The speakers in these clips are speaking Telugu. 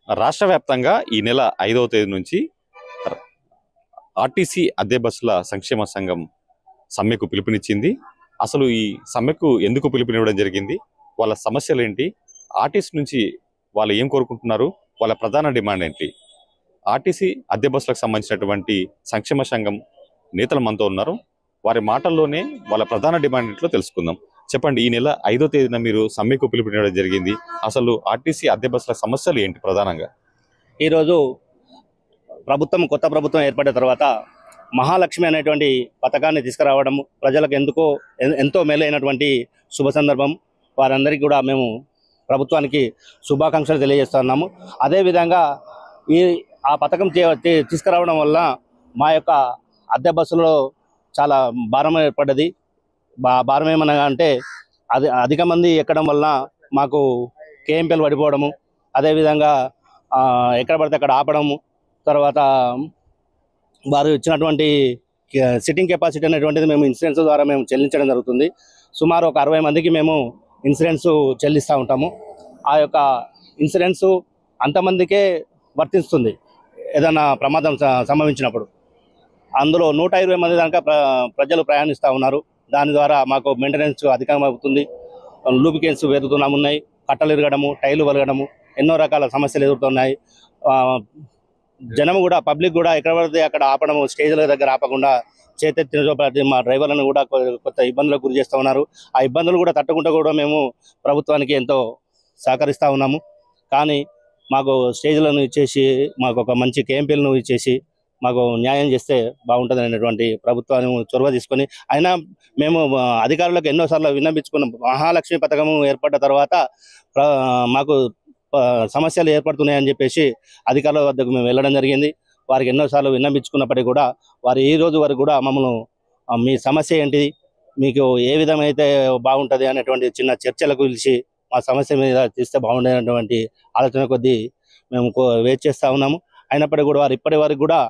రాష్ట్ర వ్యాప్తంగా ఈ నెల 5వ తేదీ నుంచి ఆర్టీసీ అద్దె బస్సుల సంక్షేమ సంఘం సమ్మెకు పిలుపునిచ్చింది. అసలు ఈ సమ్మెకు ఎందుకు పిలుపునివ్వడం జరిగింది, వాళ్ళ సమస్యలు ఏంటి, ఆర్టీసీ నుంచి వాళ్ళు ఏం కోరుకుంటున్నారు, వాళ్ళ ప్రధాన డిమాండ్ ఏంటి, ఆర్టీసీ అద్దె బస్సులకు సంబంధించినటువంటి సంక్షేమ సంఘం నేతలు మనతో ఉన్నారు. వారి మాటల్లోనే వాళ్ళ ప్రధాన డిమాండ్ ఏంటో తెలుసుకుందాం. చెప్పండి, ఈ నెల 5వ తేదీన మీరు సమ్మెకు పిలుపునివ్వడం జరిగింది. అసలు ఆర్టీసీ అద్దె బస్సుల సమస్యలు ఏంటి ప్రధానంగా? ఈరోజు కొత్త ప్రభుత్వం ఏర్పడిన తర్వాత మహాలక్ష్మి అనేటువంటి పథకాన్ని తీసుకురావడం ప్రజలకు ఎంతో మేలైనటువంటి శుభ సందర్భం. వారందరికీ కూడా మేము ప్రభుత్వానికి శుభాకాంక్షలు తెలియజేస్తున్నాము. అదేవిధంగా ఆ పథకం తీసుకురావడం వల్ల మా యొక్క అద్దె బస్సులో చాలా భారం ఏర్పడ్డది. భారం ఏమనగా అంటే అధిక మంది ఎక్కడం వలన మాకు కేఎంపీలు పడిపోవడము, అదేవిధంగా ఎక్కడ పడితే అక్కడ ఆపడము, తర్వాత వారు ఇచ్చినటువంటి సిట్టింగ్ కెపాసిటీ అనేటువంటిది మేము ఇన్సూరెన్స్ ద్వారా మేము చెల్లించడం జరుగుతుంది. సుమారు ఒక 60 మందికి మేము ఇన్సూరెన్స్ చెల్లిస్తూ ఉంటాము. ఆ యొక్క ఇన్సూరెన్సు అంతమందికే వర్తిస్తుంది ఏదైనా ప్రమాదం సంభవించినప్పుడు. అందులో 120 మంది దాకా ప్రజలు ప్రయాణిస్తూ ఉన్నారు. దాని ద్వారా మాకు మెయింటెనెన్స్ అధికమవుతుంది. లూబ్రికెంట్స్ ఉన్నాయి, కట్టలు ఇరగడము, టైర్లు వలగడము, ఎన్నో రకాల సమస్యలు ఎదుర్కొన్నాయి. జనం కూడా, పబ్లిక్ కూడా ఎక్కడ పడితే అక్కడ ఆపడము, స్టేజ్ల దగ్గర ఆపకుండా చేతెత్తిన మా డ్రైవర్లను కూడా కొత్త ఇబ్బందులకు గురి చేస్తూ ఉన్నారు. ఆ ఇబ్బందులు కూడా తట్టుకుంటూ కూడా మేము ప్రభుత్వానికి ఎంతో సహకరిస్తూ ఉన్నాము. కానీ మాకు స్టేజ్లను ఇచ్చేసి, మాకు ఒక మంచి కేఎంపీలను ఇచ్చేసి మాకు న్యాయం చేస్తే బాగుంటుంది అనేటువంటి ప్రభుత్వాన్ని చొరవ తీసుకొని, అయినా మేము అధికారులకు ఎన్నోసార్లు విన్నపించుకున్నాం. మహాలక్ష్మి పథకం ఏర్పడ్డ తర్వాత మాకు సమస్యలు ఏర్పడుతున్నాయని చెప్పేసి అధికారుల వద్దకు మేము వెళ్ళడం జరిగింది. వారికి ఎన్నోసార్లు విన్నపించుకున్నప్పటికీ కూడా వారు ఈ రోజు వరకు కూడా మమ్మల్ని మీ సమస్య ఏంటి, మీకు ఏ విధమైతే బాగుంటుంది అనేటువంటి చిన్న చర్చలకు పిలిచి మా సమస్య మీద తీస్తే బాగుండేటువంటి ఆలోచన కొద్దీ మేము వెయిట్ చేస్తూ ఉన్నాము. అయినప్పటికీ కూడా వారు ఇప్పటి వరకు కూడా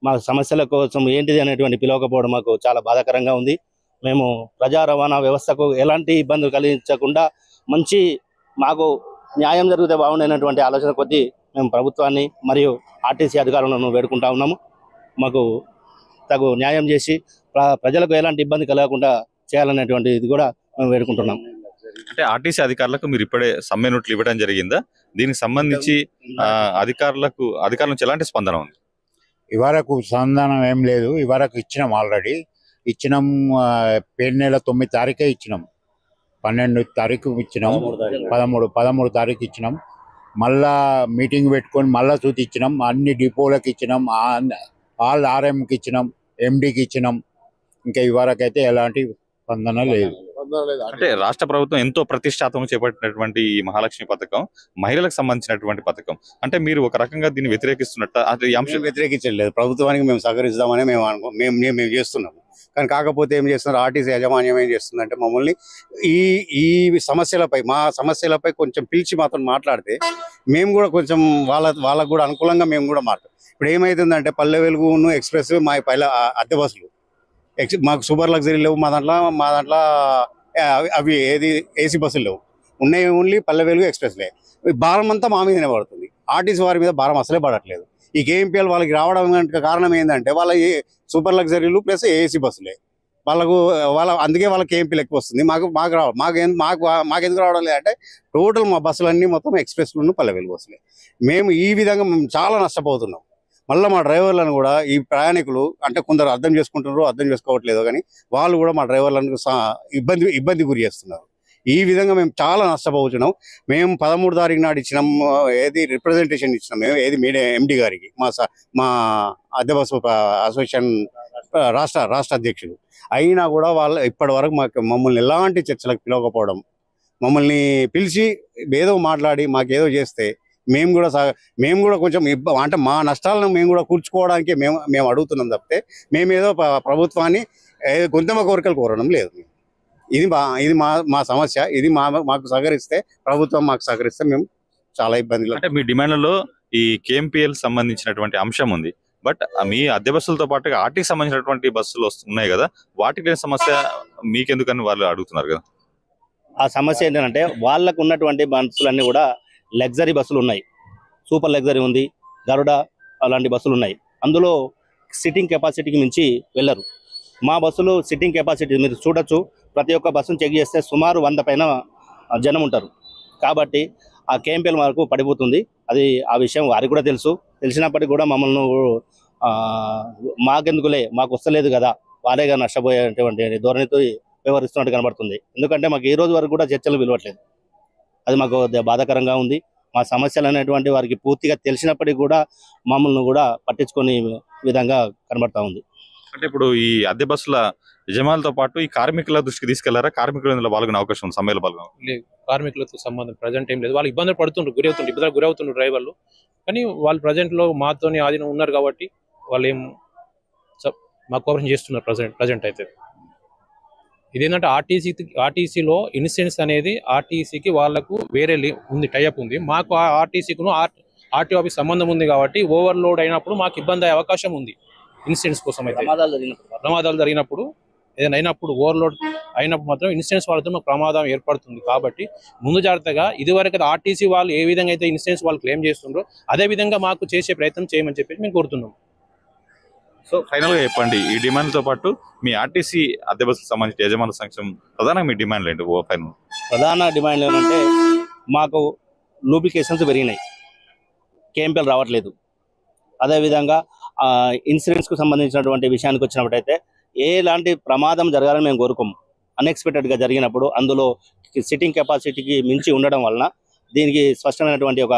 మా సమస్యల కోసం ఏంటిది అనేటువంటి పిలవకపోవడం మాకు చాలా బాధాకరంగా ఉంది. మేము ప్రజా రవాణా వ్యవస్థకు ఎలాంటి ఇబ్బందులు కలిగించకుండా మాకు న్యాయం జరిగితే బాగుండేటువంటి ఆలోచన కొద్దీ మేము ప్రభుత్వాన్ని మరియు ఆర్టీసీ అధికారులను వేడుకుంటా ఉన్నాము. మాకు తగు న్యాయం చేసి ప్రజలకు ఎలాంటి ఇబ్బంది కలగకుండా చేయాలనేటువంటి ఇది కూడా మేము వేడుకుంటున్నాం. అంటే ఆర్టీసీ అధికారులకు మీరు ఇప్పుడే సమ్మె నోట్లు ఇవ్వడం జరిగిందా? దీనికి సంబంధించి అధికారుల నుంచి ఎలాంటి స్పందన ఉంది? ఇవరకు సంధానం ఏం లేదు. ఇవరకు ఇచ్చినాం, ఆల్రెడీ ఇచ్చినాం. పేరు నెల 9 తారీఖే ఇచ్చినాం, 12 తారీఖు ఇచ్చినాం, 13 తారీఖు ఇచ్చినాం. మళ్ళా మీటింగ్ పెట్టుకొని మళ్ళా చూసి ఇచ్చినాం. అన్ని డిపోలకు ఇచ్చినాం, ఆల్ ఆర్ఎంకి ఇచ్చినాం, ఎండికి ఇచ్చినాం. ఇంకా ఇవరకైతే ఎలాంటి స్పందన లేదు. అంటే రాష్ట్ర ప్రభుత్వం ఎంతో ప్రతిష్టాత్మకంగా చేపట్టినటువంటి ఈ మహాలక్ష్మి పథకం మహిళలకు సంబంధించినటువంటి పథకం. అంటే మీరు ఒక రకంగా దీన్ని వ్యతిరేకిస్తున్నట్టు? అది అంశం వ్యతిరేకించలేదు. ప్రభుత్వానికి మేము సహకరిస్తామని మేము చేస్తున్నాము. కానీ కాకపోతే ఏం చేస్తున్నారు, ఆర్టీసీ యాజమాన్యం ఏం చేస్తుందంటే మమ్మల్ని ఈ సమస్యలపై, మా సమస్యలపై కొంచెం పిలిచి మాత్రం మాట్లాడితే మేము కూడా కొంచెం వాళ్ళకు కూడా అనుకూలంగా మేము కూడా మాట్లాడతాం. ఇప్పుడు ఏమవుతుందంటే పల్లె వెలుగును ఎక్స్ప్రెస్ మా అద్దె బస్సులు మాకు సూపర్ లగ్జరీ లేవు. మా దాంట్లో అవి ఏసీ బస్సులు లేవు. ఉన్నాయి ఓన్లీ పల్లె వెలుగు ఎక్స్ప్రెస్లే. భారం అంతా మా మీదనే పడుతుంది. ఆర్టీసీ వారి మీద భారం అసలే పడట్లేదు. ఈ కేఎంపీఎల్ వాళ్ళకి రావడం కారణం ఏంటంటే వాళ్ళ సూపర్ లగ్జరీలు ప్లస్ ఏసీ బస్సులే అందుకే వాళ్ళకి కేఎంపీలు ఎక్కువ వస్తుంది. మాకెందుకు రావడం లేదంటే టోటల్ మా బస్సులన్నీ మొత్తం ఎక్స్ప్రెస్లు పల్లె వెలుగు బస్సులే. మేము ఈ విధంగా చాలా నష్టపోతున్నాం. మళ్ళీ మా డ్రైవర్లను కూడా ఈ ప్రయాణికులు అంటే కొందరు అర్థం చేసుకుంటున్నారు, అర్థం చేసుకోవట్లేదు, కానీ వాళ్ళు కూడా మా డ్రైవర్లను ఇబ్బంది గురి చేస్తున్నారు. ఈ విధంగా మేము చాలా నష్టపోతున్నాం. మేము 13 తారీఖు నాడు ఇచ్చినాం, రిప్రజెంటేషన్ ఇచ్చినాం మేము మీడియా ఎండి గారికి, మా అద్దె బస్సు అసోసియేషన్ రాష్ట్ర అధ్యక్షులు. అయినా కూడా వాళ్ళు ఇప్పటి వరకు మమ్మల్ని ఎలాంటి చర్చలకు పిలవకపోవడం, మమ్మల్ని పిలిచి ఏదో మాట్లాడి మాకేదో చేస్తే మేము కూడా కొంచెం అంటే మా నష్టాలను మేము కూడా కూర్చుకోవడానికి మేము అడుగుతున్నాం తప్పితే మేమేదో ప్రభుత్వాన్ని కొంతమ కోరికలు కోరడం లేదు. ఇది మా సమస్య. ఇది మాకు సహకరిస్తే, ప్రభుత్వం మాకు సహకరిస్తే మేము చాలా ఇబ్బందులు. అంటే మీ డిమాండ్లలో ఈ కేఎంపీఎల్ సంబంధించినటువంటి అంశం ఉంది. బట్ మీ అద్దె బస్సులతో పాటుగా ఆర్టీకి సంబంధించినటువంటి బస్సులు ఉన్నాయి కదా, వాటికి లేని సమస్య మీకెందుకని వాళ్ళు అడుగుతున్నారు కదా. ఆ సమస్య ఏంటంటే వాళ్ళకు ఉన్నటువంటి బస్సులన్నీ కూడా లగ్జరీ బస్సులు ఉన్నాయి. సూపర్ లగ్జరీ ఉంది, గరుడ అలాంటి బస్సులు ఉన్నాయి. అందులో సిట్టింగ్ కెపాసిటీకి మించి వెళ్ళరు. మా బస్సులు సిట్టింగ్ కెపాసిటీ మీరు చూడొచ్చు. ప్రతి ఒక్క బస్సును చెక్ చేస్తే సుమారు 100 పైన జనం ఉంటారు. కాబట్టి ఆ కేఎంపీఎల్ వరకు పడిపోతుంది. అది ఆ విషయం వారికి కూడా తెలుసు. తెలిసినప్పటికీ కూడా మమ్మల్ని మాకెందుకులే, మాకు వస్తలేదు కదా, వారేగా నష్టపోయేటువంటి ధోరణితో వ్యవహరిస్తున్నట్టు కనబడుతుంది. ఎందుకంటే మాకు ఈ రోజు వరకు కూడా చర్చలు విలువట్లేదు. అది మాకు బాధాకరంగా ఉంది. మా సమస్యలు అనేటువంటి వారికి పూర్తిగా తెలిసినప్పటికీ కూడా మమ్మల్ని కూడా పట్టించుకొని విధంగా కనబడతా ఉంది. అంటే ఇప్పుడు ఈ అద్దె బస్సుల యజమానులతో పాటు ఈ కార్మికుల దృష్టికి తీసుకెళ్లారా? కార్మికులు ఇందులో పాల్గొనే అవకాశం ఉంది, సమ్మెలో పాల్గొనే లేదు, కార్మికులతో సంబంధం ప్రజెంట్ ఏం లేదు. వాళ్ళు ఇబ్బందులు పడుతుండ్రు, ఇబ్బందులు గురవుతుండ్రు డ్రైవర్లు. కానీ వాళ్ళు ప్రజెంట్ లో మాతోని ఆధీనం ఉన్నారు కాబట్టి వాళ్ళు ఏం మా కోఆపరేషన్ చేస్తున్నారు ప్రజెంట్ అయితే. ఇదేంటంటే ఆర్టీసీలో ఇన్సూరెన్స్ అనేది ఆర్టీసీకి వాళ్ళకు వేరే ఉంది, టైఅప్ ఉంది. మాకు ఆర్టీసీకును ఆర్టీఓ ఆఫీస్ సంబంధం ఉంది కాబట్టి ఓవర్లోడ్ అయినప్పుడు మాకు ఇబ్బంది అయ్యే అవకాశం ఉంది. ఇన్సూరెన్స్ కోసం అయితే ప్రమాదాలు జరిగినప్పుడు ఏదైనా అయినప్పుడు ఓవర్లోడ్ అయినప్పుడు మాత్రం ఇన్సూరెన్స్ వాళ్ళతో మాకు ప్రమాదం ఏర్పడుతుంది. కాబట్టి ముందు జాగ్రత్తగా ఇదివరకు ఆర్టీసీ వాళ్ళు ఏ విధంగా అయితే ఇన్సూరెన్స్ వాళ్ళు క్లెయిమ్ చేస్తుండ్రో అదే విధంగా మాకు చేసే ప్రయత్నం చేయమని చెప్పి మేము కోరుతున్నాం. సో ఫైనల్ గా చెప్పండి, ఈ డిమాండ్లతో పాటు మీ ఆర్టీసీ అద్దె బస్సుకు సంబంధించిన యజమానుల సంక్షేమం ప్రధానంగా మీ డిమాండ్లు ఏంటి? ఫైనల్ ప్రధాన డిమాండ్ ఏంటంటే మాకు లూబ్రికేషన్స్ పెరిగినాయి, కేఎంపీఎల్ రావట్లేదు. అదేవిధంగా ఇన్సూరెన్స్కు సంబంధించినటువంటి విషయానికి వచ్చినప్పుడైతే ఎలాంటి ప్రమాదం జరగాలని మేము కోరుకోము. అన్ఎక్స్పెక్టెడ్గా జరిగినప్పుడు అందులో సిట్టింగ్ కెపాసిటీకి మించి ఉండడం వలన దీనికి స్పష్టమైనటువంటి ఒక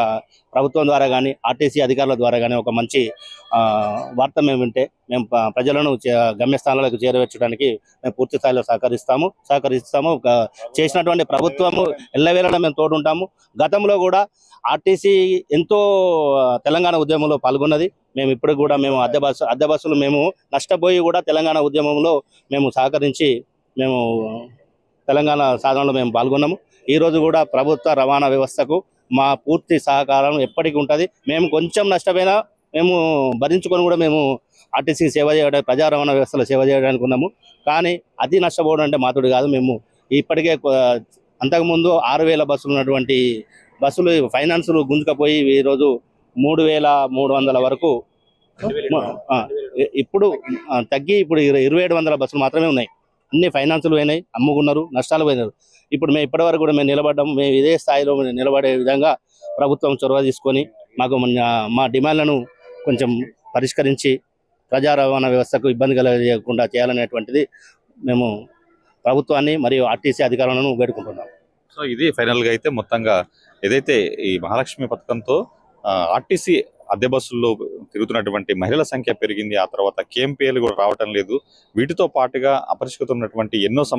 ప్రభుత్వం ద్వారా కానీ ఆర్టీసీ అధికారుల ద్వారా కానీ ఒక మంచి వార్త మేము వింటే మేము ప్రజలను గమ్యస్థానాలకు చేరవేర్చడానికి మేము పూర్తి స్థాయిలో సహకరిస్తాము. చేసినటువంటి ప్రభుత్వము ఎల్లవేళలా మేము తోడుంటాము. గతంలో కూడా ఆర్టీసీ ఎంతో తెలంగాణ ఉద్యమంలో పాల్గొన్నది. మేము ఇప్పుడు కూడా మేము అద్దె బస్సులు మేము నష్టపోయి కూడా తెలంగాణ ఉద్యమంలో మేము సహకరించి మేము తెలంగాణ సాధనలో మేము పాల్గొన్నాము. ఈరోజు కూడా ప్రభుత్వ రవాణా వ్యవస్థకు మా పూర్తి సహకారం ఎప్పటికీ ఉంటుంది. మేము కొంచెం నష్టపోయినా మేము భరించుకొని కూడా మేము ఆర్టీసీకి సేవ చేయడానికి, ప్రజా రవాణా వ్యవస్థలో సేవ చేయడానికి ఉన్నాము. కానీ అది నష్టపోవడం అంటే మాతోడు కాదు. మేము ఇప్పటికే అంతకుముందు 6,000 బస్సులు ఉన్నటువంటి బస్సులు ఫైనాన్సులు గుంజుకపోయి ఈరోజు 3,300 వరకు ఇప్పుడు తగ్గి ఇప్పుడు 2,700 బస్సులు మాత్రమే ఉన్నాయి. అన్ని ఫైనాన్సులు పోయినాయి, అమ్ముకున్నారు, నష్టాలు పోయినారు. ఇప్పుడు మేము ఇప్పటి వరకు కూడా మేము నిలబడ్డాము. మేము ఇదే స్థాయిలో నిలబడే విధంగా ప్రభుత్వం చొరవ తీసుకొని మాకు మా డిమాండ్లను కొంచెం పరిష్కరించి ప్రజా రవాణా వ్యవస్థకు ఇబ్బంది కలగకుండా చేయాలనేటువంటిది మేము ప్రభుత్వాన్ని మరియు ఆర్టీసీ అధికారులను వేడుకుంటున్నాం. సో ఇది ఫైనల్ గా అయితే మొత్తంగా ఏదైతే ఈ మహాలక్ష్మి పథకంతో ఆర్టీసీ అద్దె బస్సుల్లో తిరుగుతున్నటువంటి మహిళల సంఖ్య పెరిగింది. ఆ తర్వాత కేఎంపీఎల్ కూడా రావటం లేదు. వీటితో పాటుగా అపరిష్కృతం ఉన్నటువంటి ఎన్నో